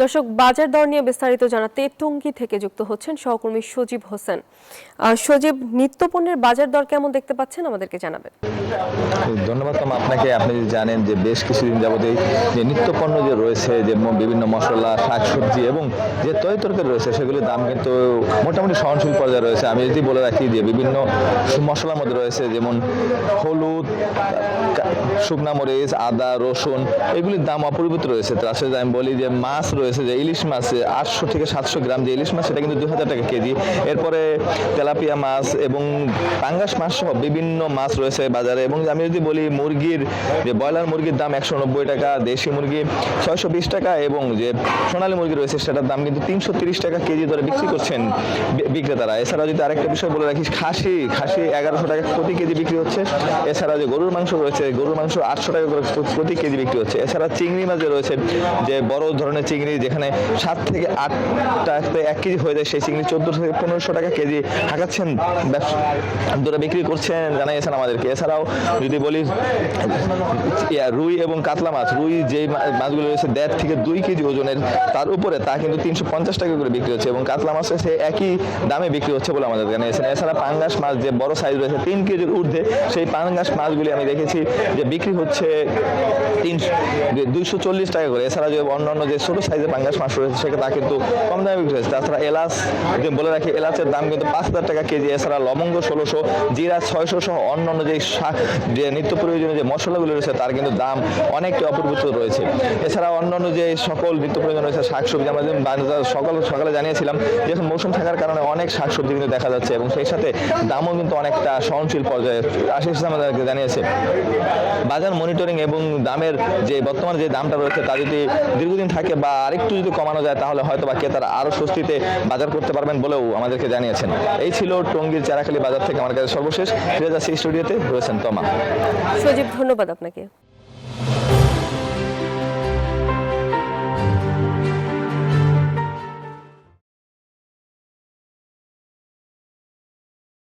দর্শক, বাজার দর নিয়ে বিস্তারিত জানাতে টঙ্গী থেকে যুক্ত হচ্ছেন সহকর্মী সজীব হোসেন। সজীব, নিত্যপণ্যের বাজার দর কেমন দেখতে পাচ্ছেন আমাদেরকে জানাবেন। ধন্যবাদ আপনাকে। আপনি জানেন যে বেশ কিছুদিন যাবতীয় যে নিত্যপণ্য যে রয়েছে, যে বিভিন্ন মশলা, শাকসবজি এবং যে তরকারি রয়েছে, সেগুলির দাম কিন্তু মোটামুটি সহনশীল পর্যায়ে রয়েছে। আমি যদি বলে রাখি যে বিভিন্ন মশলার মধ্যে রয়েছে যেমন হলুদ, শুকনা মরিচ, আদা, রসুন, এগুলির দাম অপরিবর্তিত রয়েছে। তার সাথে আমি বলি যে মাছ রয়েছে, যে ইলিশ মাছ 800 থেকে 700 গ্রাম যে ইলিশ মাছ, সেটা কিন্তু 2000 টাকা কেজি। এরপরে তেলাপিয়া মাছ এবং পাঙ্গাস মাছ সহ বিভিন্ন মাছ রয়েছে বাজারে। এবং আমি যদি বলি মুরগির, যে ব্রয়লার মুরগির দাম 190 টাকা, দেশি মুরগি 620 টাকা এবং যে সোনালী মুরগি রয়েছে সেটার দাম কিন্তু 330 টাকা কেজি ধরে বিক্রি করছেন বিক্রেতারা। এছাড়া যদি আরেকটা বিষয় বলে রাখি, খাসি 1100 টাকা প্রতি কেজি বিক্রি হচ্ছে। এছাড়া যে গরুর মাংস রয়েছে, গরুর মাংস 800 টাকা করে প্রতি কেজি বিক্রি হচ্ছে। এছাড়া চিংড়ি মাছ রয়েছে, যে বড় ধরনের চিংড়ি যেখানে 7 থেকে 8 টাকাতে 1 কেজি হয়ে যায়, সেই চিংড়ি 1400 থেকে 1500 টাকা কেজি হাঁকাচ্ছেন ব্যবসা বিক্রি করছেন জানাইছেন আমাদেরকে। এছাড়াও যদি বলি রুই এবং কাতলা মাছ, রুই যে মাছগুলো রয়েছে 1.5 থেকে 2 কেজি ওজনের, তার উপরে তা কিন্তু 350 টাকা করে বিক্রি হচ্ছে এবং কাতলা মাছ সে একই দামে বিক্রি হচ্ছে বলে আমাদের জানিয়েছেন। এছাড়া পাঙ্গাস মাছ যে বড় সাইজ রয়েছে 3 কেজির ঊর্ধ্বে, সেই পাঙ্গাস মাছগুলি আমি দেখেছি যে বিক্রি হচ্ছে 240 টাকা করে। এছাড়া যে অন্যান্য যে ছোট সাইজের পাঙ্গাস মাছ রয়েছে সেটা তা কিন্তু কম দামে বিক্রি হচ্ছে। তাছাড়া এলাচ যে বলে রাখি, এলাচের দাম কিন্তু 5000 টাকা কেজি। এছাড়া লবঙ্গ 1600, জিরা 600 সহ অন্যান্য যে নিত্য প্রয়োজনীয় যে মশলাগুলো রয়েছে তার কিন্তু দাম অনেকটা অপরিবর্তিত রয়েছে। এছাড়া অন্যান্য যে সকল নিত্য প্রয়োজন রয়েছে শাকসবজি, আমরা সকালে জানিয়েছিলাম যে এখন মৌসুম থাকার কারণে অনেক শাকসবজি কিন্তু দেখা যাচ্ছে এবং সেই সাথে দামও কিন্তু অনেকটা সহনশীল পর্যায়ে আশিস আমাদেরকে জানিয়েছে। বাজার মনিটরিং এবং দামের যে বর্তমানে যে দামটা রয়েছে তা যদি দীর্ঘদিন থাকে বা আরেকটু যদি কমানো যায় তাহলে হয়তো বা ক্রেতারা আরো স্বস্তিতে বাজার করতে পারবেন বলেও আমাদেরকে জানিয়েছেন। এই ছিল টঙ্গীর চারাখালী বাজার থেকে আমার কাছে সর্বশেষ। ফিরে যাচ্ছি স্টুডিওতে, রয়েছেন তমা। সজীব, ধন্যবাদ আপনাকে।